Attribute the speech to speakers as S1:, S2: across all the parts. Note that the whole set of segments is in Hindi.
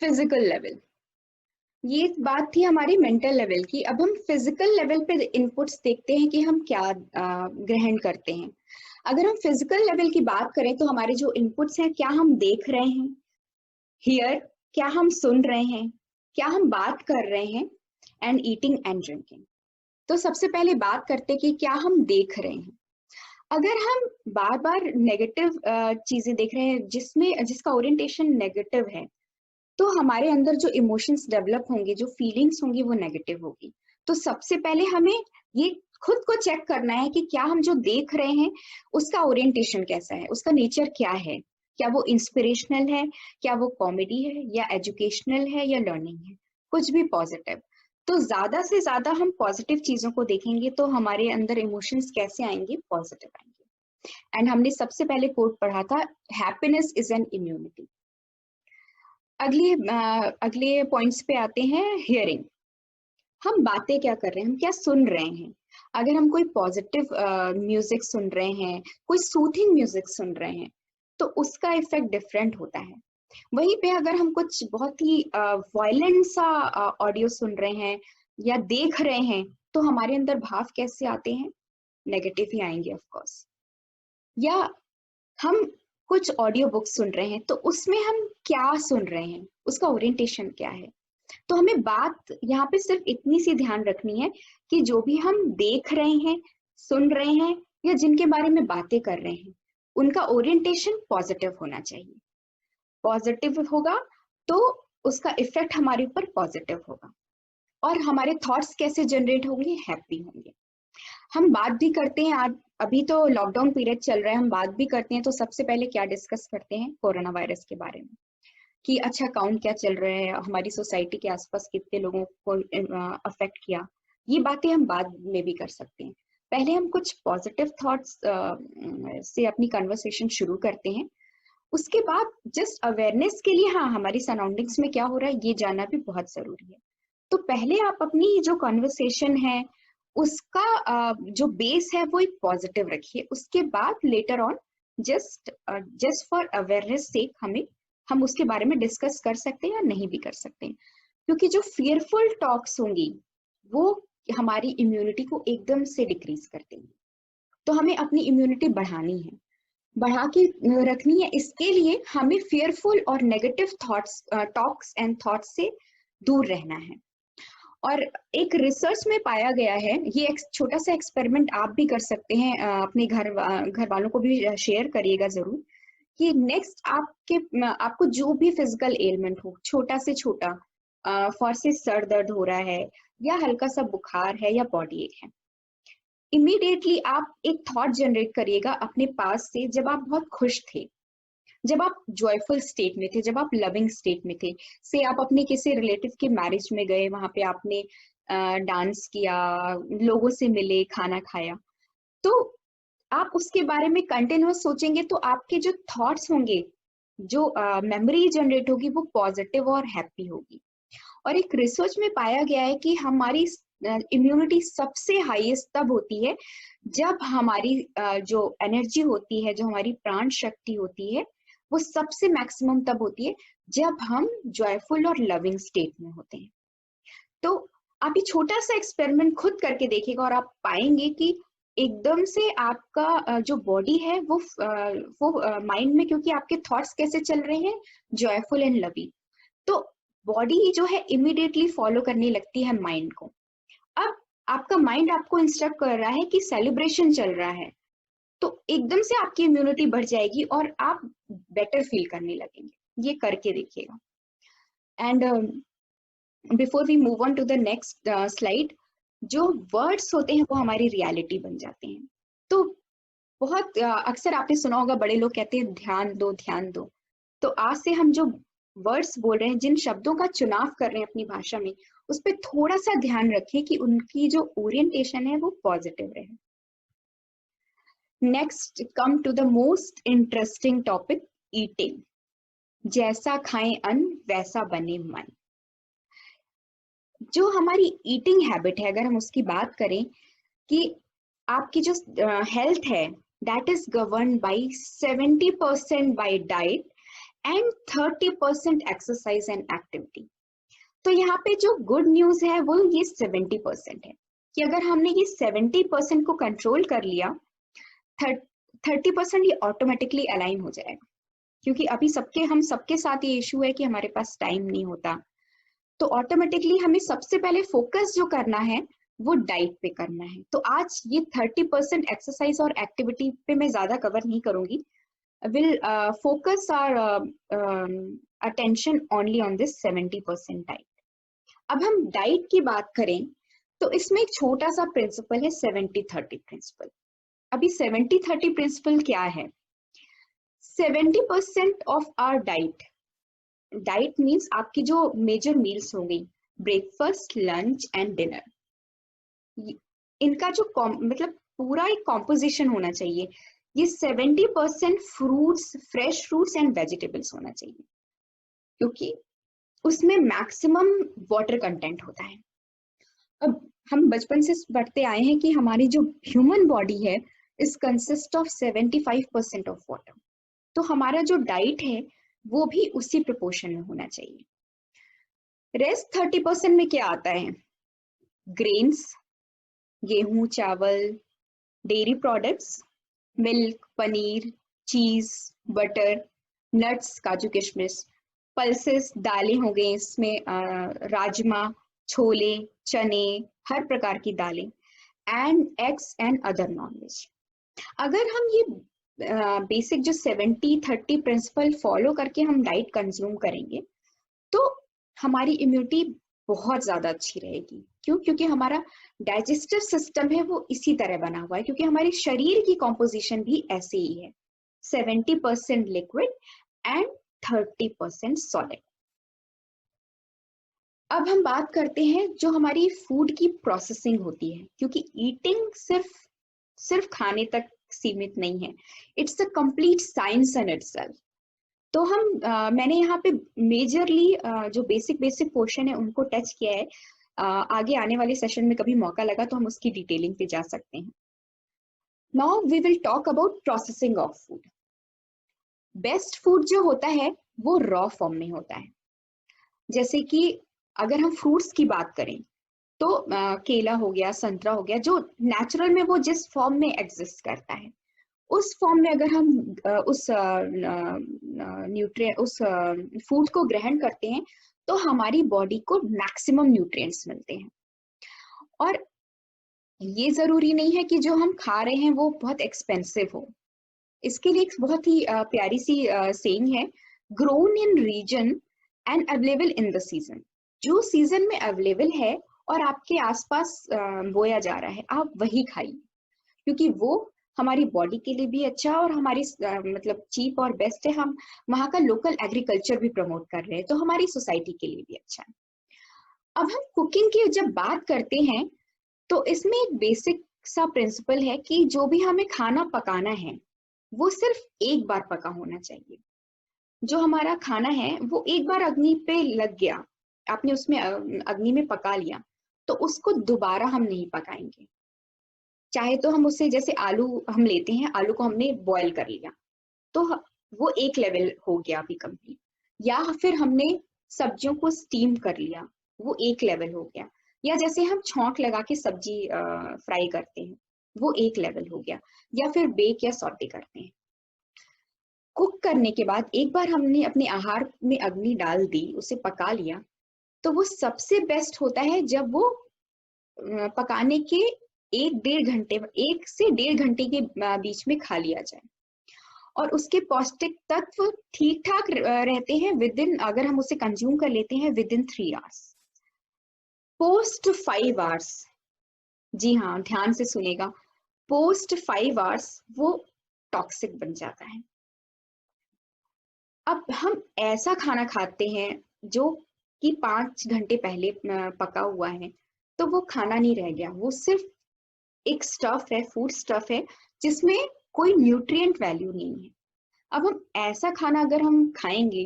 S1: फिजिकल लेवल, ये बात थी हमारी मेंटल लेवल की। अब हम फिजिकल लेवल पे इनपुट्स देखते हैं कि हम क्या ग्रहण करते हैं। अगर हम फिजिकल लेवल की बात करें तो हमारे जो इनपुट्स हैं, क्या हम देख रहे हैं, हियर, क्या हम सुन रहे हैं, क्या हम बात कर रहे हैं, एंड ईटिंग एंड ड्रिंकिंग। तो सबसे पहले बात करते हैं कि क्या हम देख रहे हैं। अगर हम बार बार नेगेटिव चीजें देख रहे हैं जिसका ओरिएंटेशन नेगेटिव है, तो हमारे अंदर जो इमोशंस डेवलप होंगे, जो फीलिंग्स होंगी, वो नेगेटिव होगी। तो सबसे पहले हमें ये खुद को चेक करना है कि क्या हम जो देख रहे हैं उसका ओरिएंटेशन कैसा है, उसका नेचर क्या है। क्या वो इंस्पिरेशनल है, क्या वो कॉमेडी है, या एजुकेशनल है, या लर्निंग है, कुछ भी पॉजिटिव। तो ज्यादा से ज्यादा हम पॉजिटिव चीजों को देखेंगे तो हमारे अंदर इमोशंस कैसे आएंगे, पॉजिटिव आएंगे। एंड हमने सबसे पहले कोट पढ़ा था, हैप्पीनेस इज एन इम्यूनिटी। अगले पॉइंट्स पे आते हैं, हियरिंग। हम बातें क्या कर रहे हैं, हम क्या सुन रहे हैं। अगर हम कोई पॉजिटिव म्यूजिक सुन रहे हैं, कोई सूथिंग म्यूजिक सुन रहे हैं, तो उसका इफेक्ट डिफरेंट होता है। वहीं पे अगर हम कुछ बहुत ही वायलेंट सा ऑडियो सुन रहे हैं या देख रहे हैं, तो हमारे अंदर भाव कैसे आते हैं, नेगेटिव ही आएंगे ऑफ कोर्स। या हम कुछ ऑडियो बुक सुन रहे हैं, तो उसमें हम क्या सुन रहे हैं, उसका ओरिएंटेशन क्या है। तो हमें बात यहाँ पे सिर्फ इतनी सी ध्यान रखनी है कि जो भी हम देख रहे हैं, सुन रहे हैं, या जिनके बारे में बातें कर रहे हैं, उनका ओरिएंटेशन पॉजिटिव होना चाहिए। पॉजिटिव होगा तो उसका इफेक्ट हमारे ऊपर पॉजिटिव होगा, और हमारे थॉट्स कैसे जनरेट होंगे, हैप्पी होंगे। हम बात भी करते हैं, आज अभी तो लॉकडाउन पीरियड चल रहा है, हम बात भी करते हैं तो सबसे पहले क्या डिस्कस करते हैं, कोरोना वायरस के बारे में। कि अच्छा काउंट क्या चल रहा है, हमारी सोसाइटी के आसपास कितने लोगों को अफेक्ट किया। ये बातें हम बाद में भी कर सकते हैं। पहले हम कुछ पॉजिटिव थॉट्स से अपनी कन्वर्सेशन शुरू करते हैं। उसके बाद जस्ट अवेयरनेस के लिए, हाँ, हमारी सराउंडिंग्स में क्या हो रहा है ये जानना भी बहुत जरूरी है। तो पहले आप अपनी जो कन्वर्सेशन है उसका जो बेस है वो एक पॉजिटिव रखिए। उसके बाद later on just for awareness sake हम उसके बारे में डिस्कस कर सकते हैं या नहीं भी कर सकते हैं। क्योंकि जो फियरफुल टॉक्स होंगी वो हमारी इम्यूनिटी को एकदम से डिक्रीज कर देंगी। तो हमें अपनी इम्यूनिटी बढ़ानी है, बढ़ा के रखनी है। इसके लिए हमें फियरफुल और नेगेटिव टॉक्स एंड थॉट्स से दूर रहना है। और एक रिसर्च में पाया गया है, ये एक छोटा सा एक्सपेरिमेंट आप भी कर सकते हैं, अपने घर वालों को भी शेयर करिएगा जरूर, कि नेक्स्ट आपको जो भी फिजिकल एलिमेंट हो, छोटा से छोटा, फॉर से सर दर्द हो रहा है, या हल्का सा बुखार है, या बॉडी एक है, इमीडिएटली आप एक थॉट जनरेट करिएगा अपने पास से, जब आप बहुत खुश थे, जब आप जॉयफुल स्टेट में थे, जब आप लविंग स्टेट में थे। से आप अपने किसी रिलेटिव के मैरिज में गए, वहां पे आपने डांस किया, लोगों से मिले, खाना खाया, तो आप उसके बारे में कंटिन्यूअस सोचेंगे तो आपके जो थॉट्स होंगे, जो मेमोरी जनरेट होगी, वो पॉजिटिव और हैप्पी होगी। और एक रिसर्च में पाया गया है कि हमारी इम्यूनिटी सबसे हाईएस्ट तब होती है जब हमारी जो एनर्जी होती है, जो हमारी प्राण शक्ति होती है, वो सबसे मैक्सिमम तब होती है जब हम जॉयफुल और लविंग स्टेट में होते हैं। तो आप ये छोटा सा एक्सपेरिमेंट खुद करके देखिएगा और आप पाएंगे कि एकदम से आपका जो बॉडी है वो माइंड में, क्योंकि आपके थॉट्स कैसे चल रहे हैं, जॉयफुल एंड लवी, तो बॉडी जो है इमीडिएटली फॉलो करने लगती है माइंड को। अब आपका माइंड आपको इंस्ट्रक्ट कर रहा है कि सेलिब्रेशन चल रहा है, तो एकदम से आपकी इम्यूनिटी बढ़ जाएगी और आप बेटर फील करने लगेंगे। ये करके देखिएगा। And before we move on to the next slide, जो वर्ड्स होते हैं वो हमारी रियलिटी बन जाते हैं। तो बहुत अक्सर आपने सुना होगा, बड़े लोग कहते हैं ध्यान दो ध्यान दो। तो आज से हम जो वर्ड्स बोल रहे हैं, जिन शब्दों का चुनाव कर रहे हैं अपनी भाषा में, उस पर थोड़ा सा ध्यान रखें कि उनकी जो ओरिएंटेशन है वो पॉजिटिव रहे। Next come to the most interesting topic, eating. जैसा खाएं अन्न वैसा बने मन। जो हमारी ईटिंग हैबिट है, अगर हम उसकी बात करें, कि आपकी जो हेल्थ है, that is govern by 70% bye diet and 30% exercise and activity. तो यहाँ पे जो गुड न्यूज है वो ये 70% है कि अगर हमने ये 70% को कंट्रोल कर लिया, 30% ये ऑटोमेटिकली अलाइन हो जाएगा। क्योंकि अभी हम सबके साथ ये इशू है कि हमारे पास टाइम नहीं होता, तो ऑटोमेटिकली हमें सबसे पहले फोकस जो करना है वो डाइट पे करना है। तो आज ये 30% एक्सरसाइज और एक्टिविटी पे मैं ज्यादा कवर नहीं करूंगी, will focus our attention only on this 70% diet. अब हम डाइट की बात करें तो इसमें एक छोटा सा प्रिंसिपल है 70-30 प्रिंसिपल। अभी 70-30 प्रिंसिपल क्या है? 70% ऑफ आवर डाइट मीन्स आपकी जो मेजर मील्स होंगी, ब्रेकफास्ट, लंच एंड डिनर, इनका जो मतलब पूरा एक कॉम्पोजिशन होना चाहिए, ये 70% fruits, fresh fruits and vegetables होना चाहिए, क्योंकि उसमें मैक्सिमम वाटर कंटेंट होता है। अब हम बचपन से पढ़ते आए हैं कि हमारी जो ह्यूमन बॉडी है is consist of 75% of water. तो हमारा जो डाइट है वो भी उसी प्रोपोर्शन में होना चाहिए। रेस्ट 30% में क्या आता है? ग्रेन्स, गेहूं, चावल, डेयरी प्रोडक्ट्स, मिल्क, पनीर, चीज, बटर, नट्स, काजू किशमिश, पल्सेस, दालें हो गई इसमें, राजमा, छोले, चने, हर प्रकार की दालें, and eggs and other nonveg. अगर हम ये बेसिक जो 70-30 प्रिंसिपल फॉलो करके हम डाइट कंज्यूम करेंगे तो हमारी इम्यूनिटी बहुत ज्यादा अच्छी रहेगी। क्यों? क्योंकि हमारा डाइजेस्टिव सिस्टम है वो इसी तरह बना हुआ है, क्योंकि हमारे शरीर की कॉम्पोजिशन भी ऐसे ही है, 70% लिक्विड एंड 30% सॉलिड। अब हम बात करते हैं जो हमारी फूड की प्रोसेसिंग होती है, क्योंकि ईटिंग सिर्फ खाने तक सीमित नहीं है, it's a complete science in itself. तो मैंने यहाँ पे मेजरली जो बेसिक पोर्शन है उनको टच किया है। आगे आने वाले सेशन में कभी मौका लगा तो हम उसकी डिटेलिंग पे जा सकते हैं। Now we will talk about processing of food. Best food जो होता है वो रॉ फॉर्म में होता है। जैसे कि अगर हम फ्रूट्स की बात करें तो केला हो गया, संतरा हो गया, जो नेचुरल में वो जिस फॉर्म में एग्जिस्ट करता है उस फॉर्म में अगर हम उस फूड को ग्रहण करते हैं तो हमारी बॉडी को मैक्सिमम न्यूट्रिएंट्स मिलते हैं। और ये जरूरी नहीं है कि जो हम खा रहे हैं वो बहुत एक्सपेंसिव हो। इसके लिए एक बहुत ही प्यारी सी सेइंग है, grown in region and available in the season. जो सीजन में अवेलेबल है और आपके आसपास बोया जा रहा है आप वही खाइए, क्योंकि वो हमारी बॉडी के लिए भी अच्छा और हमारी मतलब चीप और बेस्ट है। हम वहाँ का लोकल एग्रीकल्चर भी प्रमोट कर रहे हैं तो हमारी सोसाइटी के लिए भी अच्छा है। अब हम कुकिंग की जब बात करते हैं तो इसमें एक बेसिक सा प्रिंसिपल है कि जो भी हमें खाना पकाना है वो सिर्फ एक बार पका होना चाहिए। जो हमारा खाना है वो एक बार अग्नि पे लग गया, आपने उसमें अग्नि में पका लिया, तो उसको दोबारा हम नहीं पकाएंगे। चाहे तो हम उससे, जैसे आलू हम लेते हैं, आलू को हमने बॉयल कर लिया तो वो एक लेवल हो गया अभी कंप्लीट, या फिर हमने सब्जियों को स्टीम कर लिया वो एक लेवल हो गया, या जैसे हम छौंक लगा के सब्जी फ्राई करते हैं वो एक लेवल हो गया, या फिर बेक या सौटे करते हैं। कुक करने के बाद एक बार हमने अपने आहार में अग्नि डाल दी, उसे पका लिया, तो वो सबसे बेस्ट होता है जब वो पकाने के 1 से 1.5 घंटे के बीच में खा लिया जाए और उसके पौष्टिक तत्व ठीक ठाक रहते हैं विद इन, अगर हम उसे कंज्यूम कर लेते हैं within 3 hours. Post 5 hours, जी हाँ ध्यान से सुनेगा, पोस्ट 5 आवर्स वो टॉक्सिक बन जाता है। अब हम ऐसा खाना खाते हैं जो कि 5 घंटे पहले पका हुआ है, तो वो खाना नहीं रह गया, वो सिर्फ एक स्टफ है, फूड स्टफ है जिसमें कोई न्यूट्रिएंट वैल्यू नहीं है। अब हम ऐसा खाना अगर हम खाएंगे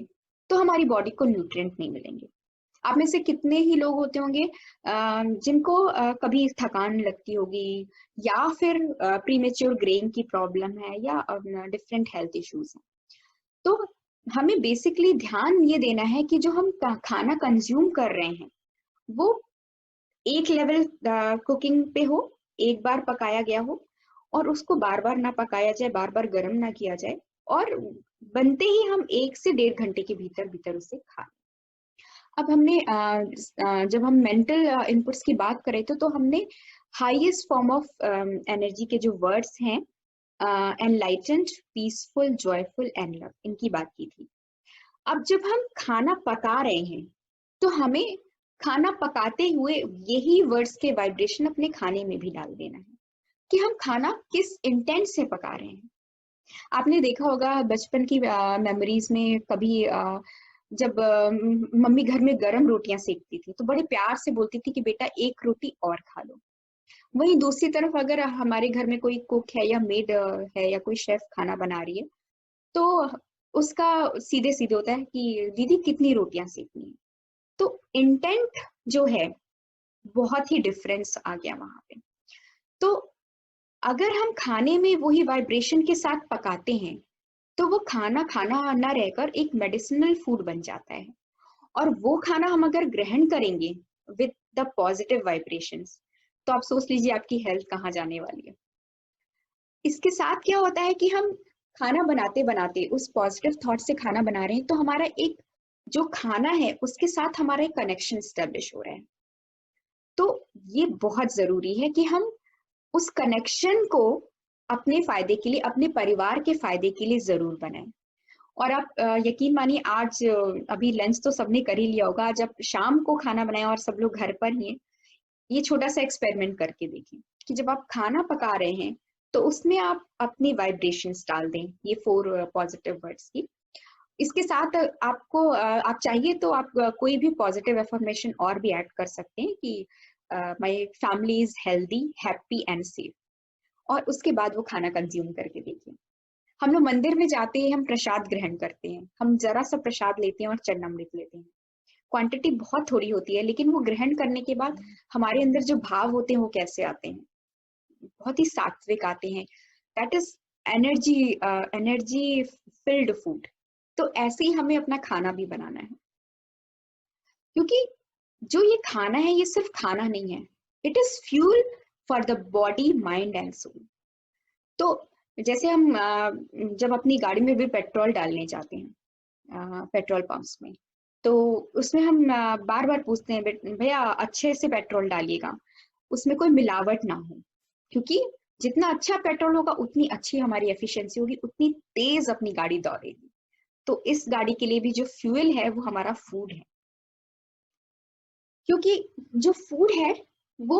S1: तो हमारी बॉडी को न्यूट्रिएंट नहीं मिलेंगे। आप में से कितने ही लोग होते होंगे जिनको कभी थकान लगती होगी, या फिर प्रीमेच्योर ग्रेइंग की प्रॉब्लम है, या डिफरेंट हेल्थ इश्यूज हैं। तो हमें बेसिकली ध्यान ये देना है कि जो हम खाना कंज्यूम कर रहे हैं वो एक लेवल कुकिंग पे हो, एक बार पकाया गया हो, और उसको बार बार ना पकाया जाए, बार बार गर्म ना किया जाए, और बनते ही हम 1 से 1.5 घंटे के भीतर भीतर उसे खा। अब हमने जब हम मेंटल इनपुट्स की बात करें तो हमने हाईएस्ट फॉर्म ऑफ एनर्जी के जो वर्ड्स हैं, enlightened, peaceful, joyful and love, इनकी बात की थी। अब जब हम खाना पका रहे हैं तो हमें खाना पकाते हुए यही वर्ड्स के वाइब्रेशन अपने खाने में भी डाल देना है कि हम खाना किस इंटेंट से पका रहे हैं। आपने देखा होगा बचपन की मेमोरीज में कभी जब मम्मी घर में गरम रोटियां सेकती थी तो बड़े प्यार से बोलती थी कि बेटा एक रोटी और खा लो। वहीं दूसरी तरफ अगर हमारे घर में कोई कुक है या मेड है या कोई शेफ खाना बना रही है तो उसका सीधे सीधे होता है कि दीदी कितनी रोटियां सेकनी है। तो इंटेंट जो है बहुत ही डिफरेंस आ गया वहां पे। तो अगर हम खाने में वही वाइब्रेशन के साथ पकाते हैं तो वो खाना खाना ना रहकर एक मेडिसिनल फूड बन जाता है, और वो खाना हम अगर ग्रहण करेंगे विद द पॉजिटिव वाइब्रेशंस तो आप सोच लीजिए आपकी हेल्थ कहाँ जाने वाली है। इसके साथ क्या होता है कि हम खाना बनाते बनाते उस पॉजिटिव थॉट से खाना बना रहे हैं तो हमारा एक जो खाना है उसके साथ हमारा एक कनेक्शन स्टेब्लिश हो रहा है। तो ये बहुत जरूरी है कि हम उस कनेक्शन को अपने फायदे के लिए, अपने परिवार के फायदे के लिए जरूर बनाएं। और आप यकीन मानिए आज अभी लंच तो सबने कर ही लिया होगा, आज आप शाम को खाना बनाएं और सब लोग घर पर ही हैं, ये छोटा सा एक्सपेरिमेंट करके देखें कि जब आप खाना पका रहे हैं तो उसमें आप अपनी वाइब्रेशंस डाल दें, ये 4 पॉजिटिव वर्ड्स की। इसके साथ आपको आप चाहिए तो आप कोई भी पॉजिटिव एफर्मेशन और भी ऐड कर सकते हैं कि my family is healthy, happy and safe, और उसके बाद वो खाना कंज्यूम करके देखिए। हम लोग मंदिर में जाते हैं, हम प्रसाद ग्रहण करते हैं, हम जरा सा प्रसाद लेते हैं और चरणामृत लेते हैं, क्वांटिटी बहुत थोड़ी होती है, लेकिन वो ग्रहण करने के बाद हमारे अंदर जो भाव होते हैं वो कैसे आते हैं, बहुत ही सात्विक आते हैं। That is energy, energy field food. तो ऐसे ही हमें अपना खाना भी बनाना है, क्योंकि जो ये खाना है ये सिर्फ खाना नहीं है, it is fuel for the body, mind and soul. तो जैसे हम जब अपनी गाड़ी में भी पेट्रोल डालने जाते हैं पेट्रोल पंप्स में, तो उसमें हम बार बार पूछते हैं भैया अच्छे से पेट्रोल डालिएगा, उसमें कोई मिलावट ना हो, क्योंकि जितना अच्छा पेट्रोल होगा उतनी अच्छी हमारी एफिशिएंसी होगी, उतनी तेज अपनी गाड़ी दौड़ेगी। तो इस गाड़ी के लिए भी जो फ्यूल है वो हमारा फूड है, क्योंकि जो फूड है वो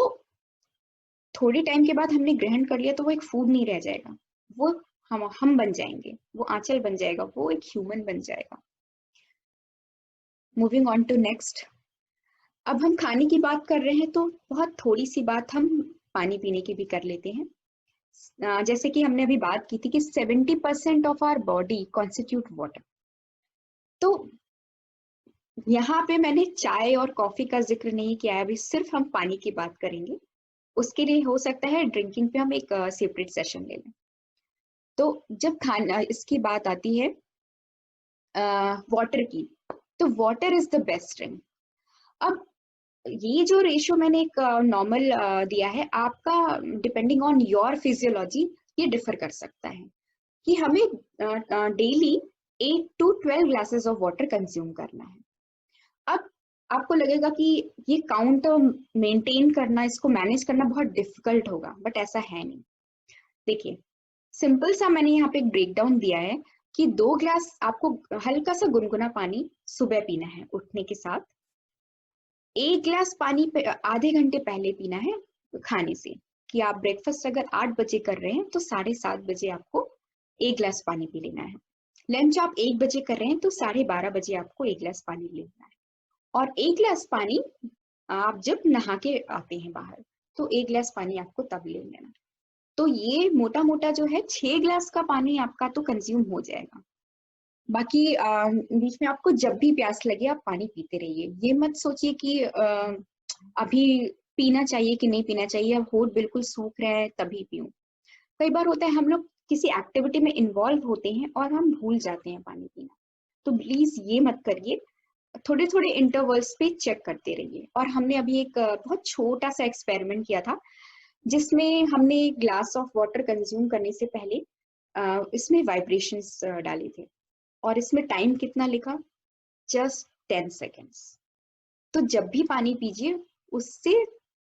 S1: थोड़ी टाइम के बाद हमने ग्रहण कर लिया तो वो एक फूड नहीं रह जाएगा, वो हम बन जाएंगे, वो आंचल बन जाएगा, वो एक ह्यूमन बन जाएगा। Moving on to next. अब हम खाने की बात कर रहे हैं तो बहुत थोड़ी सी बात हम पानी पीने की भी कर लेते हैं। जैसे कि हमने अभी बात की थी कि 70% of our body constitute water. तो यहाँ पे मैंने चाय और कॉफी का जिक्र नहीं किया है, अभी सिर्फ हम पानी की बात करेंगे। उसके लिए हो सकता है ड्रिंकिंग पे हम एक सेपरेट सेशन ले लें। तो जब खाना इसकी बात आती है वाटर की, तो water is the best drink. अब ये जो रेशियो मैंने एक नॉर्मल दिया है, आपका डिपेंडिंग ऑन योर फिजियोलॉजी ये डिफर कर सकता है कि हमें daily 8 to 12 glasses of water consume करना है। अब आपको लगेगा कि ये काउंट मेंटेन करना, इसको मैनेज करना बहुत डिफिकल्ट होगा, बट ऐसा है नहीं। देखिए सिंपल सा मैंने यहाँ पे एक ब्रेक डाउन दिया है कि 2 ग्लास आपको हल्का सा गुनगुना पानी सुबह पीना है उठने के साथ, 1 ग्लास पानी आधे घंटे पहले पीना है खाने से। कि आप ब्रेकफास्ट अगर 8 बजे कर रहे हैं तो 7:30 बजे आपको 1 ग्लास पानी पी लेना है। लंच आप 1 बजे कर रहे हैं तो 12:30 बजे आपको 1 ग्लास पानी लेना है। और 1 ग्लास पानी आप जब नहा के आते हैं बाहर तो 1 ग्लास पानी आपको तब ले लेना। तो ये मोटा मोटा जो है 6 ग्लास का पानी आपका तो कंज्यूम हो जाएगा। बाकी बीच में आपको जब भी प्यास लगे आप पानी पीते रहिए, ये मत सोचिए कि अभी पीना चाहिए कि नहीं पीना चाहिए, अब होठ बिल्कुल सूख रहा है तभी पीऊं। कई बार होता है हम लोग किसी एक्टिविटी में इन्वॉल्व होते हैं और हम भूल जाते हैं पानी पीना, तो प्लीज ये मत करिए, थोड़े थोड़े इंटरवल्स पे चेक करते रहिए। और हमने अभी एक बहुत छोटा सा एक्सपेरिमेंट किया था, जिसमें हमने एक ग्लास ऑफ वाटर कंज्यूम करने से पहले इसमें वाइब्रेशंस डाले थे, और इसमें टाइम कितना लिखा, जस्ट 10 सेकेंड्स। तो जब भी पानी पीजिए उससे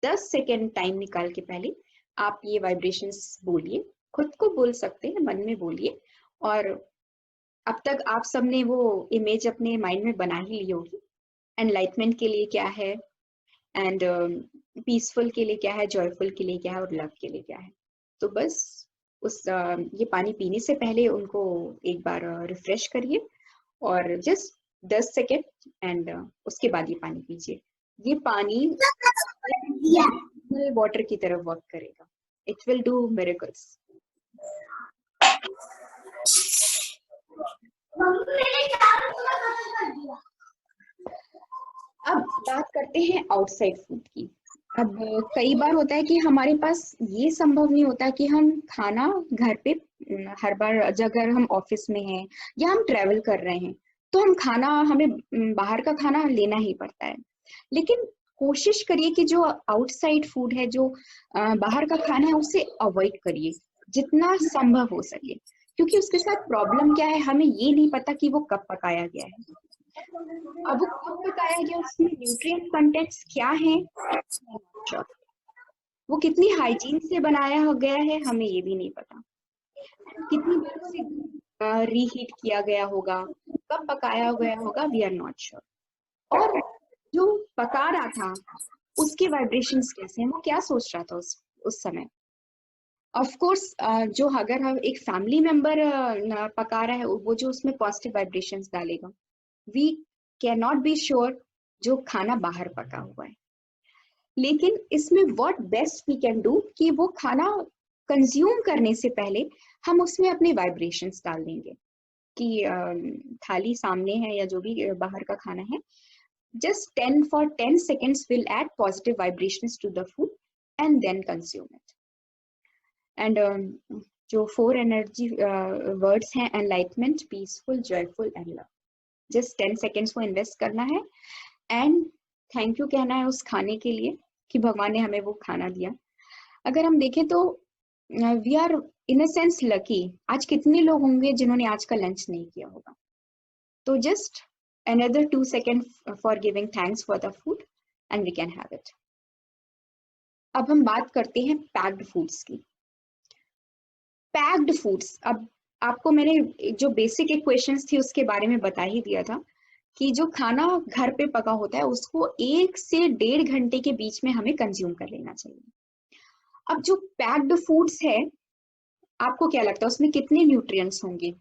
S1: 10 सेकेंड टाइम निकाल के पहले आप ये वाइब्रेशंस बोलिए, खुद को बोल सकते हैं, मन में बोलिए। और अब तक आप सबने वो इमेज अपने माइंड में बना ही ली होगी, एनलाइटमेंट के लिए क्या है, एंड पीसफुल के लिए क्या है, जॉयफुल के लिए क्या है, और लव के लिए क्या है। तो बस उस ये पानी पीने से पहले उनको एक बार रिफ्रेश करिए, और जस्ट 10 सेकेंड, एंड उसके बाद ये पानी पीजिए। ये पानी वाटर की तरह वर्क करेगा, इट विल डू मिरेकल्स। अब बात करते हैं आउटसाइड फूड की। अब कई बार होता है कि हमारे पास ये संभव नहीं होता कि हम खाना घर पे हर बार, अगर हम ऑफिस में हैं या हम ट्रेवल कर रहे हैं तो हम खाना, हमें बाहर का खाना लेना ही पड़ता है। लेकिन कोशिश करिए कि जो आउटसाइड फूड है, जो बाहर का खाना है, उसे अवॉइड करिए जितना संभव हो सके, क्योंकि उसके साथ प्रॉब्लम क्या है, हमें ये नहीं पता कि वो कब पकाया गया है। अब वो कब पकाया गया, उसमें न्यूट्रिएंट कंटेंट्स क्या है, वो कितनी हाइजीन से बनाया हो गया है, हमें ये भी नहीं पता, कितनी बार उसे रीहीट किया गया होगा, कब पकाया गया होगा, वी आर नॉट श्योर। और जो पका रहा था उसके वाइब्रेशंस कैसे हैं, वो क्या सोच रहा था उस समय। ऑफ कोर्स जो अगर हम एक फैमिली मेंबर पका रहा है, वो जो उसमें पॉजिटिव वाइब्रेशंस डालेगा, we can not be sure जो खाना बाहर पका हुआ है। लेकिन इसमें what best we can do कि वो खाना कंज्यूम करने से पहले हम उसमें अपने वाइब्रेशंस डाल देंगे कि थाली सामने है या जो भी बाहर का खाना है, just 10 seconds will add positive vibrations to the food and then consume it. And जो 4 energy words हैं, enlightenment, peaceful, joyful and love, just 10 seconds को invest करना है and thank you कहना है उस खाने के लिए कि भगवान ने हमें वो खाना दिया। अगर हम देखें तो we are in a sense lucky. आज कितने लोग होंगे जिन्होंने आज का लंच नहीं किया होगा, तो just another 2 seconds for giving thanks for the food and we can have it. अब हम बात करते हैं पैक्ड फूड्स की। पैक्ड फूड्स, अब आपको मैंने जो बेसिक इक्वेशंस थी उसके बारे में बता ही दिया था कि जो खाना घर पे पका होता है उसको 1 से 1.5 घंटे के बीच में हमें कंज्यूम कर लेना चाहिए। अब जो पैक्ड फूड्स है, आपको क्या लगता है उसमें कितने न्यूट्रिएंट्स होंगे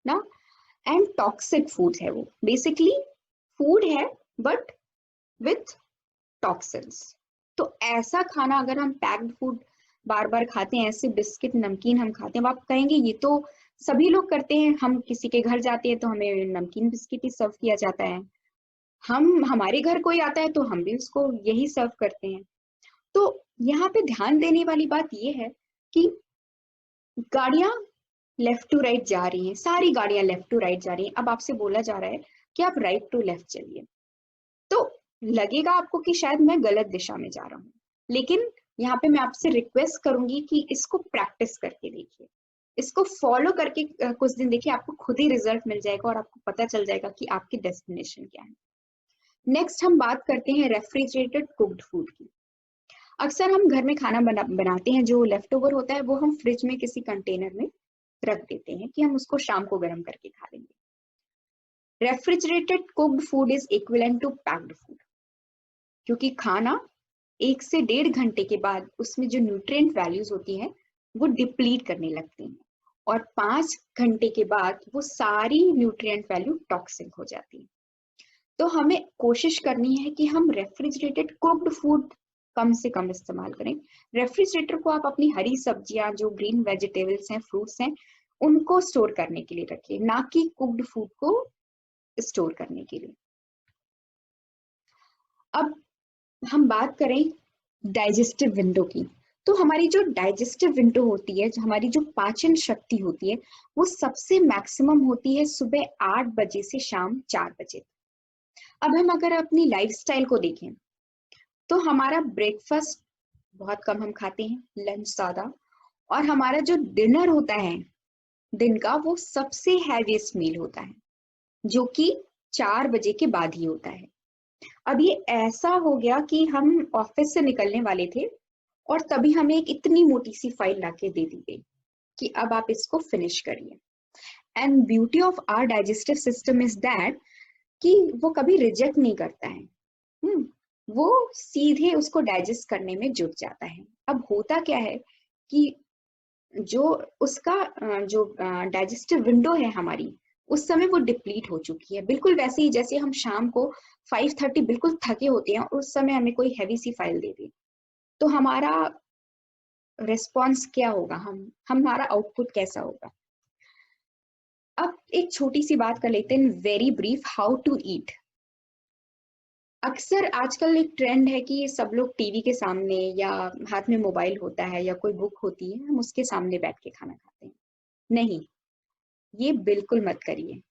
S1: ना, एंड टॉक्सिक फूड है वो, बेसिकली फूड है बट विथ टॉक्सिन्स। तो ऐसा खाना अगर हम पैक्ड फूड बार बार खाते हैं, ऐसे बिस्किट नमकीन हम खाते हैं, आप कहेंगे ये तो सभी लोग करते हैं, हम किसी के घर जाते हैं तो हमें नमकीन बिस्किट ही सर्व किया जाता है, हमारे घर कोई आता है तो हम भी उसको यही सर्व करते हैं। तो यहाँ पे ध्यान देने वाली बात ये है कि गाड़ियां लेफ्ट टू राइट जा रही हैं, सारी गाड़ियां लेफ्ट टू राइट जा रही हैं। अब आपसे बोला जा रहा है कि आप राइट टू लेफ्ट चलिए, तो लगेगा आपको कि शायद मैं गलत दिशा में जा रहा हूँ, लेकिन यहाँ पे मैं आपसे रिक्वेस्ट करूंगी कि इसको प्रैक्टिस करके देखिए, इसको फॉलो करके कुछ दिन देखिए, आपको खुद ही रिजल्ट मिल जाएगा और आपको पता चल जाएगा कि आपकी डेस्टिनेशन क्या है। नेक्स्ट हम बात करते हैं रेफ्रिजरेटेड कुक्ड फूड की। अक्सर हम घर में खाना बनाते हैं, जो लेफ्ट ओवर होता है वो हम फ्रिज में किसी कंटेनर में रख देते हैं कि हम उसको शाम को गर्म करके खा लेंगे। Refrigerated cooked food is equivalent to packed food, क्योंकि खाना 1 से 1.5 घंटे के बाद उसमें जो न्यूट्रिएंट वैल्यूज होती हैं वो डिप्लीट करने लगती हैं, और 5 घंटे के बाद वो सारी न्यूट्रिएंट वैल्यू टॉक्सिक हो जाती है। तो हमें कोशिश करनी है कि हम रेफ्रिजरेटेड कुक्ड फूड कम से कम इस्तेमाल करें। रेफ्रिजरेटर को आप अपनी हरी सब्जियां, जो ग्रीन वेजिटेबल्स हैं, फ्रूट्स हैं, उनको स्टोर करने के लिए रखिए, ना कि कुक्ड फूड को स्टोर करने के लिए। अब हम बात करें डाइजेस्टिव विंडो की, तो हमारी जो डाइजेस्टिव विंडो होती है, जो हमारी जो पाचन शक्ति होती है, वो सबसे मैक्सिमम होती है सुबह 8 बजे से शाम 4 बजे। अब हम अगर अपनी लाइफस्टाइल को देखें तो हमारा ब्रेकफास्ट बहुत कम हम खाते हैं, लंच ज्यादा, और हमारा जो डिनर होता है दिन का वो सबसे हैवीएस्ट मील होता है, जो कि 4 बजे के बाद ही होता है। अब ये ऐसा हो गया कि हम ऑफिस से निकलने वाले थे और तभी हमें एक इतनी मोटी सी फाइल लाके दे दी गई कि अब आप इसको फिनिश करिए। And beauty of our digestive system is that कि वो कभी रिजेक्ट नहीं करता है। वो सीधे उसको डाइजेस्ट करने में जुट जाता है। अब होता क्या है कि जो उसका जो डाइजेस्टिव विंडो है हमारी, उस समय वो डिप्लीट हो चुकी है, बिल्कुल वैसे ही जैसे हम शाम को 5:30 बिल्कुल थके होते हैं और उस समय हमें कोई हैवी सी फाइल दे दे, तो हमारा रिस्पॉन्स क्या होगा, हमारा आउटपुट कैसा होगा। अब एक छोटी सी बात कर लेते हैं, very brief, how to eat. अक्सर आजकल एक ट्रेंड है कि सब लोग टीवी के सामने या हाथ में मोबाइल होता है या कोई बुक होती है, हम उसके सामने बैठ के खाना खाते हैं। नहीं, ये बिल्कुल मत करिए।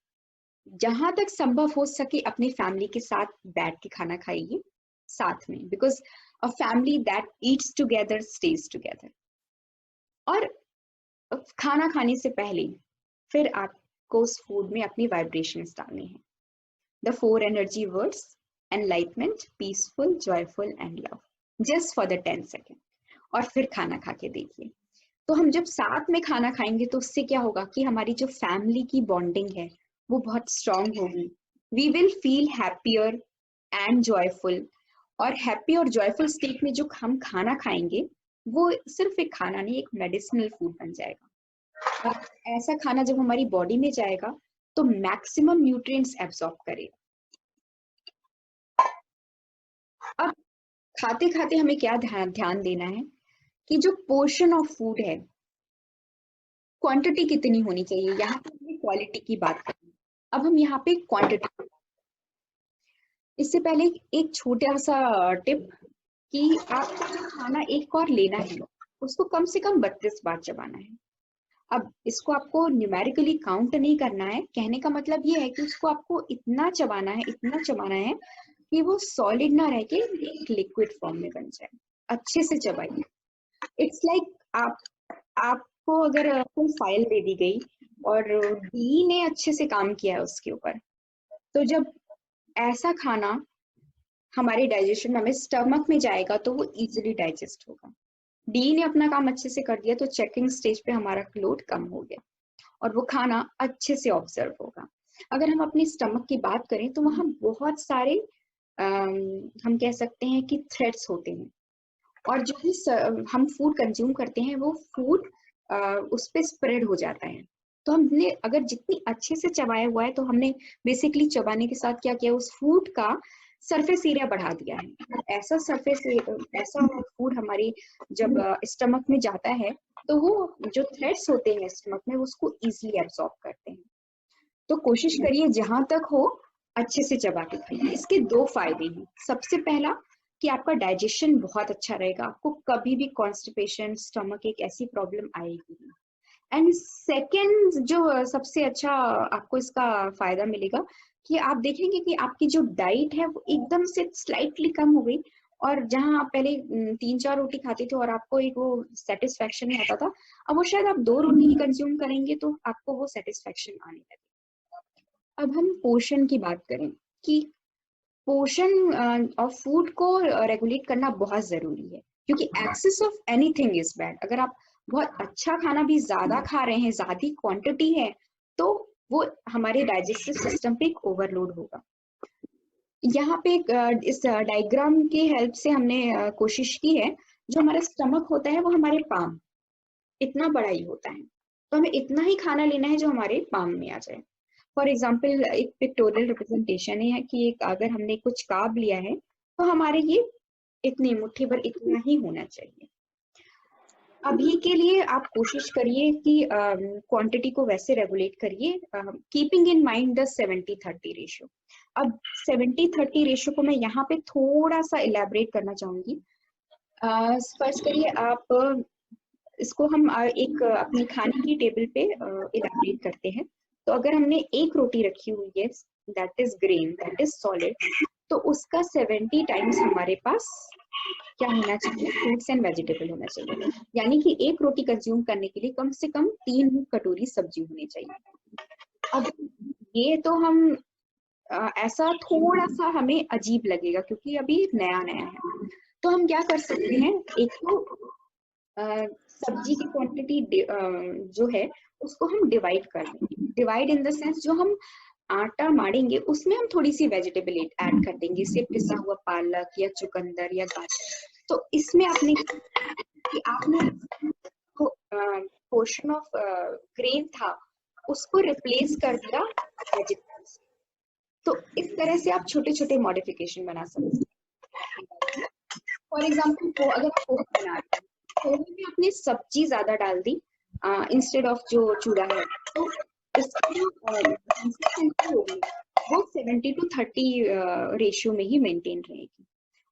S1: जहां तक संभव हो सके अपनी फैमिली के साथ बैठ के खाना खाइए साथ में, because a family that eats together stage together. और खाना खाने से पहले फिर आपको उस फूड में अपनी वाइब्रेशंस डालनी है। The 4 energy words: enlightenment, peaceful, joyful and love, just for the 10 second. और फिर खाना खा के देखिए। तो हम जब साथ में खाना खाएंगे तो उससे क्या होगा कि हमारी जो फैमिली की बॉन्डिंग है वो बहुत स्ट्रांग होगी। We will feel happier and joyful. और हैप्पी और जॉयफुल स्टेट में जो हम खाना खाएंगे वो सिर्फ एक खाना नहीं, एक मेडिसिनल फूड बन जाएगा। और ऐसा खाना जब हमारी बॉडी में जाएगा तो मैक्सिमम न्यूट्रिएंट्स एब्सॉर्ब करेगा। अब खाते खाते हमें क्या ध्यान देना है कि जो पोर्शन ऑफ फूड है, क्वांटिटी कितनी होनी चाहिए। यहाँ पे हमने क्वालिटी की बात करी, अब हम यहाँ पे क्वांटिटी। इससे पहले एक छोटा सा टिप कि आपको जो खाना एक और लेना है उसको कम से कम 32 बार चबाना है। अब इसको आपको न्यूमेरिकली काउंट नहीं करना है, कहने का मतलब ये है कि उसको आपको इतना चबाना है, इतना चबाना है कि वो सॉलिड ना रह के एक लिक्विड फॉर्म में बन जाए। अच्छे से चबाइए। इट्स लाइक आपको अगर कोई फाइल दे दी गई और डी ने अच्छे से काम किया है उसके ऊपर, तो जब ऐसा खाना हमारे डाइजेशन में, हमें स्टमक में जाएगा तो वो इजीली डाइजेस्ट होगा। डी ने अपना काम अच्छे से कर दिया तो चेकिंग स्टेज पे हमारा लोड कम हो गया और वो खाना अच्छे से ऑब्जर्व होगा। अगर हम अपनी स्टमक की बात करें तो वहाँ बहुत सारे हम कह सकते हैं कि थ्रेड्स होते हैं, और जो भी हम फूड कंज्यूम करते हैं वो फूड उस पर स्प्रेड हो जाता है। तो हमने अगर जितनी अच्छे से चबाया हुआ है तो हमने बेसिकली चबाने के साथ क्या किया, उस फूड का सरफेस एरिया बढ़ा दिया है। ऐसा ऐसा फूड हमारी जब स्टमक में जाता है तो वो जो थ्रेड्स होते हैं स्टमक में उसको इजीली एब्सॉर्ब करते हैं। तो कोशिश करिए जहां तक हो अच्छे से चबा के खाइए। इसके 2 फायदे हैं। सबसे पहला कि आपका डाइजेशन बहुत अच्छा रहेगा, आपको कभी भी कॉन्स्टिपेशन, स्टमक एक ऐसी प्रॉब्लम आएगी नहीं। एंड सेकेंड जो सबसे अच्छा आपको इसका फायदा मिलेगा कि आप देखेंगे कि आपकी जो डाइट है वो एकदम से स्लाइटली कम हो गई, और जहां आप पहले 3-4 रोटी खाते थे और आपको एक वो सेटिस्फेक्शन नहीं आता था, अब वो शायद आप 2 रोटी ही कंज्यूम करेंगे तो आपको वो सेटिस्फेक्शन आने लगे। अब हम पोर्शन की बात करें कि पोर्शन ऑफ फूड को रेगुलेट करना बहुत जरूरी है, क्योंकि excess of anything is bad. अगर आप बहुत अच्छा खाना भी ज्यादा खा रहे हैं, ज्यादा क्वांटिटी है, तो वो हमारे डाइजेस्टिव सिस्टम पे एक ओवरलोड होगा। यहाँ पे इस डायग्राम की हेल्प से हमने कोशिश की है, जो हमारा स्टमक होता है वो हमारे पाम इतना बड़ा ही होता है, तो हमें इतना ही खाना लेना है जो हमारे पाम में आ जाए। फॉर एग्जाम्पल एक पिक्टोरियल रिप्रेजेंटेशन है कि एक अगर हमने कुछ कार्ब लिया है तो हमारे ये इतनी मुट्ठी भर इतना ही होना चाहिए। अभी के लिए आप कोशिश करिए कि क्वांटिटी को वैसे रेगुलेट करिए, keeping in mind the 70-30 ratio. अब 70-30 रेशियो को मैं यहाँ पे थोड़ा सा इलेबरेट करना चाहूंगी। फर्स्ट करिए आप इसको हम एक अपनी खाने की टेबल पे इलैबोरेट करते हैं। तो अगर हमने एक रोटी रखी हुई है, that is grain, that is solid, तो उसका 70 टाइम्स हमारे पास क्या होना चाहिए, फ्रूट्स एंड वेजिटेबल होना चाहिए। यानी कि एक रोटी कंज्यूम करने के लिए कम से कम 3 कटोरी सब्जी होनी चाहिए। अब ये तो हम ऐसा थोड़ा सा हमें अजीब लगेगा क्योंकि अभी नया नया है। तो हम क्या कर सकते हैं, एक तो सब्जी की क्वांटिटी जो है उसको हम डिवाइड कर देंगे। डिवाइड इन द सेंस, जो हम आटा मारेंगे उसमें हम थोड़ी सी वेजिटेबल ऐड कर देंगे, जैसे पिसा हुआ पालक या चुकंदर या गाजर। तो इसमें आपने पोर्शन ऑफ ग्रेन था उसको रिप्लेस कर दिया वेजिटेबल्स। तो इस तरह से आप छोटे छोटे मॉडिफिकेशन बना सकते हैं। फॉर एग्जाम्पल, तो अगर आप पोहा बना रहे हैं, पोहे में आपने सब्जी ज्यादा डाल दी इंस्टेड ऑफ जो चूड़ा है, तो इसकी जो कंसिस्टेंसी होगी वो 70-30 रेशियो में ही मेंटेन रहेगी।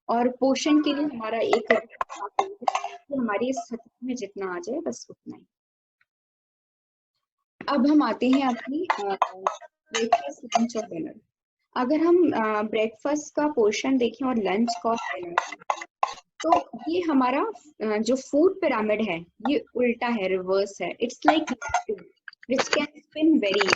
S1: और पोषण के लिए हमारा एक कि हमारी सब्जी में जितना आ जाए बस उतना ही। अब हम आते हैं अपनी ब्रेकफास्ट, लंच और डिनर। अगर हम ब्रेकफास्ट का पोर्शन देखें और लंच का और डिनर, तो ये हमारा जो फूड पिरामिड है ये उल्टा है, रिवर्स है। It's like which can spin very.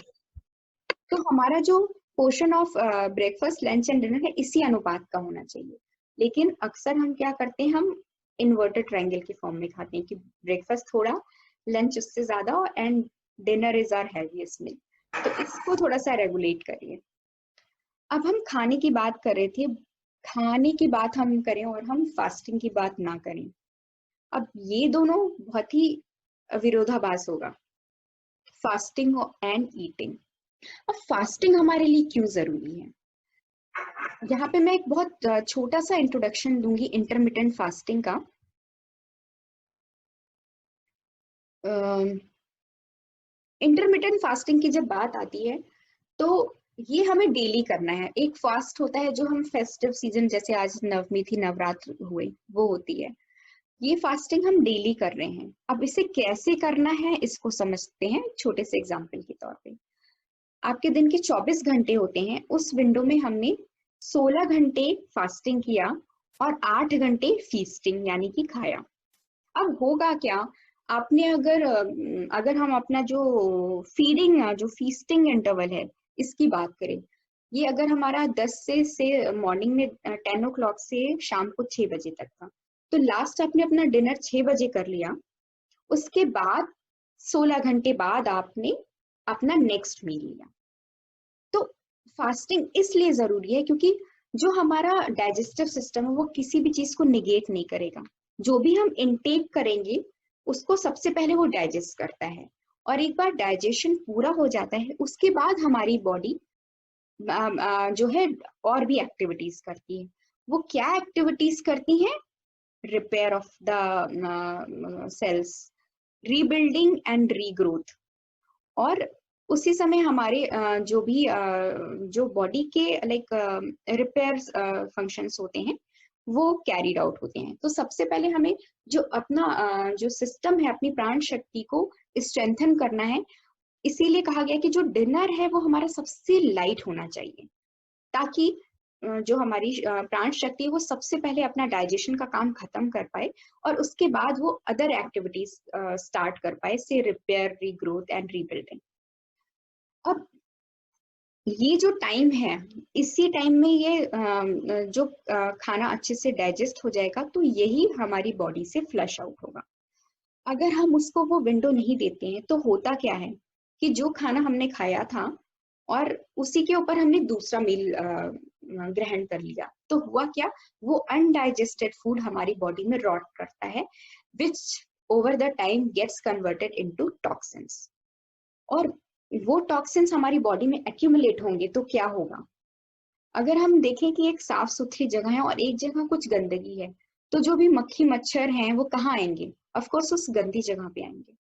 S1: तो हमारा जो portion of breakfast, lunch and dinner है इसी अनुपात का होना चाहिए। लेकिन अक्सर हम क्या करते हैं, हम इन्वर्टेड ट्रायंगल के फॉर्म में खाते हैं कि ब्रेकफास्ट थोड़ा, लंच उससे ज्यादा and dinner is our healthiest meal. तो इसको थोड़ा सा रेगुलेट करिए। अब हम खाने की बात कर रहे थे, खाने की बात हम करें और हम फास्टिंग की बात ना करें, अब ये दोनों बहुत ही विरोधाभास होगा, फास्टिंग एंड ईटिंग। अब फास्टिंग हमारे लिए क्यों जरूरी है, यहाँ पे मैं एक बहुत छोटा सा इंट्रोडक्शन दूंगी इंटरमिटेंट फास्टिंग का। इंटरमिटेंट फास्टिंग की जब बात आती है तो ये हमें डेली करना है। एक फास्ट होता है जो हम फेस्टिव सीजन, जैसे आज नवमी थी, नवरात्र हुए, वो होती है। ये फास्टिंग हम डेली कर रहे हैं। अब इसे कैसे करना है इसको समझते हैं छोटे से एग्जाम्पल के तौर पे। आपके दिन के 24 घंटे होते हैं, उस विंडो में हमने 16 घंटे फास्टिंग किया और 8 घंटे फीस्टिंग यानी कि खाया। अब होगा क्या, आपने अगर हम अपना जो फीडिंग, जो फीस्टिंग इंटरवल है इसकी बात करें, ये अगर हमारा 10 से मॉर्निंग में 10 ओ क्लॉक से शाम को 6 बजे तक था, तो लास्ट आपने अपना डिनर 6 बजे कर लिया। उसके बाद 16 घंटे बाद आपने अपना नेक्स्ट मील लिया। तो फास्टिंग इसलिए जरूरी है क्योंकि जो हमारा डाइजेस्टिव सिस्टम है वो किसी भी चीज को निगेट नहीं करेगा। जो भी हम इनटेक करेंगे उसको सबसे पहले वो डाइजेस्ट करता है, और एक बार डाइजेशन पूरा हो जाता है उसके बाद हमारी बॉडी जो है और भी एक्टिविटीज करती है। वो क्या एक्टिविटीज करती हैं, repair of the cells, rebuilding and regrowth. और उसी समय हमारे जो भी जो बॉडी के लाइक रिपेयर फंक्शंस होते हैं वो कैरीड आउट होते हैं। तो सबसे पहले हमें जो अपना जो सिस्टम है, अपनी प्राण शक्ति को स्ट्रेंथन करना है। इसीलिए कहा गया कि जो डिनर है वो हमारा सबसे लाइट होना चाहिए, ताकि जो हमारी प्राण शक्ति है वो सबसे पहले अपना डाइजेशन का काम खत्म कर पाए और उसके बाद वो अदर एक्टिविटीज स्टार्ट कर पाए, से रिपेयर, रीग्रोथ एंड रीबिल्डिंग। अब ये जो टाइम है, इसी टाइम में ये जो खाना अच्छे से डाइजेस्ट हो जाएगा तो यही हमारी बॉडी से फ्लश आउट होगा। अगर हम उसको वो विंडो नहीं देते हैं तो होता क्या है कि जो खाना हमने खाया था और उसी के ऊपर हमने दूसरा मील ग्रहण कर लिया, तो हुआ क्या, वो अनडाइजेस्टेड फूड हमारी बॉडी में रॉट करता है, which over the time gets converted into toxins. और वो टॉक्सिन्स हमारी बॉडी में एक्यूमुलेट होंगे तो क्या होगा, अगर हम देखें कि एक साफ सुथरी जगह है और एक जगह कुछ गंदगी है, तो जो भी मक्खी मच्छर हैं वो कहाँ आएंगे, ऑफ कोर्स उस गंदी जगह पे आएंगे।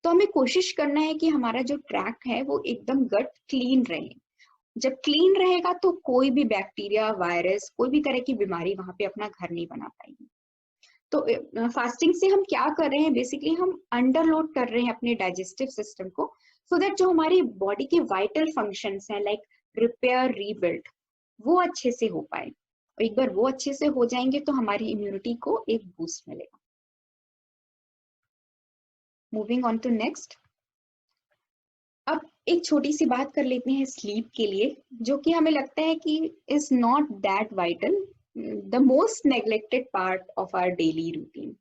S1: तो हमें कोशिश करना है कि हमारा जो ट्रैक है वो एकदम गट क्लीन रहे। जब क्लीन रहेगा तो कोई भी बैक्टीरिया, वायरस, कोई भी तरह की बीमारी वहां पे अपना घर नहीं बना पाएगी। तो फास्टिंग से हम क्या कर रहे हैं, बेसिकली हम अंडरलोड कर रहे हैं अपने डाइजेस्टिव सिस्टम को, सो दैट जो हमारी बॉडी के वाइटल फंक्शंस हैं लाइक रिपेयर रीबिल्ड, वो अच्छे से हो पाए। और एक बार वो अच्छे से हो जाएंगे तो हमारी इम्यूनिटी को एक बूस्ट मिलेगा। मूविंग ऑन टू नेक्स्ट, अब एक छोटी सी बात कर लेते हैं स्लीप के लिए, जो कि हमें लगता है कि is not that vital, the most neglected part of our daily routine.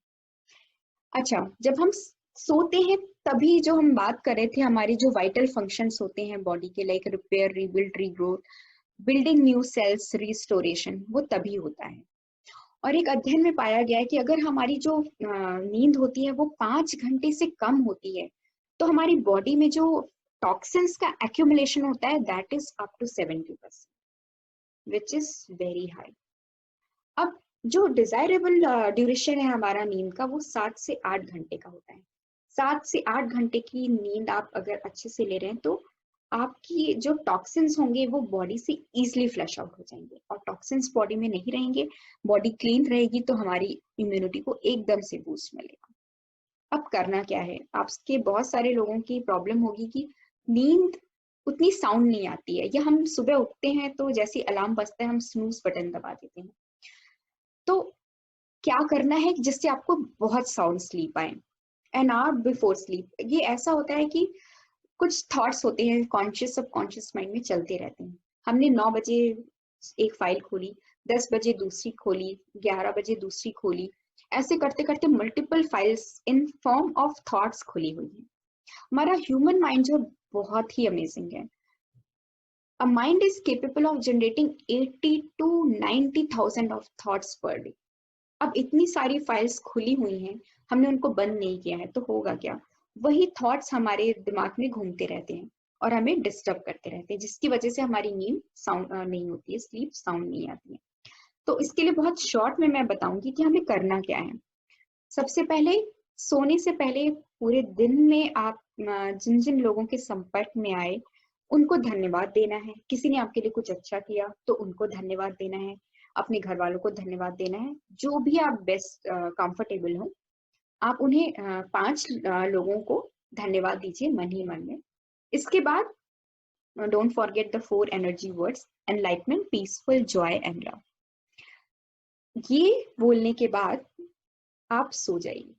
S1: अच्छा, जब हम सोते हैं तभी जो हम बात कर रहे थे, हमारी जो वाइटल फंक्शंस होते हैं बॉडी के, like repair, rebuild, regrowth, building new sales, restoration, वो तभी होता है। और एक अध्ययन में पाया गया है कि अगर हमारी जो नींद होती है वो 5 घंटे से कम होती है, तो हमारी बॉडी में जो टॉक्सिन्स का एक्यूमुलेशन होता है that is up to 70%, which is very high. अब जो डिजायरेबल ड्यूरेशन है हमारा नींद का, वो 7 से 8 घंटे का होता है। 7 से 8 घंटे की नींद आप अगर अच्छे से ले रहे हैं तो आपकी जो टॉक्सिन्स होंगे वो बॉडी से इजीली फ्लश आउट हो जाएंगे, और टॉक्सिन्स बॉडी में नहीं रहेंगे, बॉडी क्लीन रहेगी, तो हमारी इम्यूनिटी को एकदम से बूस्ट मिलेगा। अब करना क्या है, आपके बहुत सारे लोगों की प्रॉब्लम होगी कि नींद उतनी साउंड नहीं आती है, या हम सुबह उठते हैं तो जैसे अलार्म बजता है हम स्नूज बटन दबा देते हैं। तो क्या करना है जिससे आपको बहुत साउंड स्लीप आए, एन आवर बिफोर स्लीप। ये ऐसा होता है कि कुछ थॉट्स होते हैं कॉन्शियस सबकॉन्शियस माइंड में चलते रहते हैं। हमने 9 बजे एक फाइल खोली, 10 बजे दूसरी खोली, 11 बजे दूसरी खोली, ऐसे करते करते multiple files in form of thoughts खुली हुई है। हमारा ह्यूमन माइंड जो बहुत ही अमेजिंग है। A mind is capable of generating 80 to 90,000 of thoughts per day. अब इतनी सारी फाइल्स खुली हुई हैं, हमने उनको बंद नहीं किया है, तो होगा क्या, वही थॉट्स हमारे दिमाग में घूमते रहते हैं और हमें डिस्टर्ब करते रहते हैं, जिसकी वजह से हमारी नींद साउंड नहीं होती है, स्लीप साउंड नहीं आती है। तो इसके लिए बहुत शॉर्ट में मैं बताऊंगी कि हमें करना क्या है। सबसे पहले, सोने से पहले पूरे दिन में आप जिन जिन लोगों के संपर्क में आए उनको धन्यवाद देना है। किसी ने आपके लिए कुछ अच्छा किया तो उनको धन्यवाद देना है, अपने घर वालों को धन्यवाद देना है, जो भी आप बेस्ट कंफर्टेबल हो आप उन्हें 5 लोगों को धन्यवाद दीजिए मन ही मन में। इसके बाद don't forget the 4 energy words, enlightenment, peaceful, Joy and love. ये बोलने के बाद आप सो जाइए।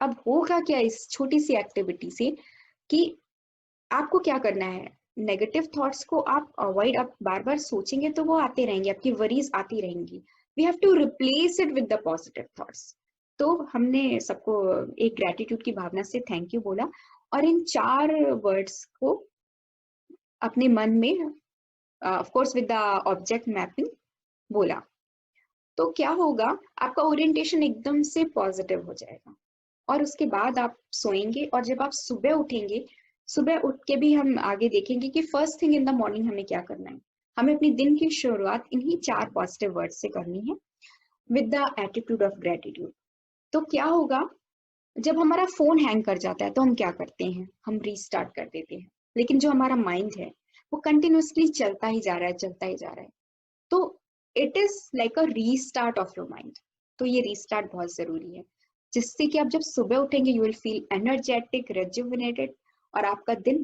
S1: अब होगा क्या इस छोटी सी एक्टिविटी से कि आपको क्या करना है, नेगेटिव थॉट्स को आप अवॉइड, आप बार बार सोचेंगे तो वो आते रहेंगे, आपकी वरीज आती रहेंगी, we have to replace it with the positive thoughts. तो हमने सबको एक ग्रेटिट्यूड की भावना से थैंक यू बोला, और इन 4 वर्ड्स को अपने मन में of course with the object mapping बोला, तो क्या होगा, आपका ओरिएंटेशन एकदम से पॉजिटिव हो जाएगा। और उसके बाद आप सोएंगे, और जब आप सुबह उठेंगे, सुबह उठ के भी हम आगे देखेंगे कि first thing in the morning हमें क्या करना है। हमें अपनी दिन की शुरुआत इन्हीं 4 पॉजिटिव वर्ड से करनी है with the attitude of gratitude. तो क्या होगा, जब हमारा फोन हैंग कर जाता है तो हम क्या करते हैं, हम रीस्टार्ट कर देते हैं, लेकिन जो हमारा माइंड है वो कंटिन्यूअसली चलता ही जा रहा है, चलता ही जा रहा है। तो it is like a restart of your mind. तो ये रीस्टार्ट बहुत जरूरी है, जिससे कि आप जब सुबह उठेंगे you will feel energetic, rejuvenated, और आपका दिन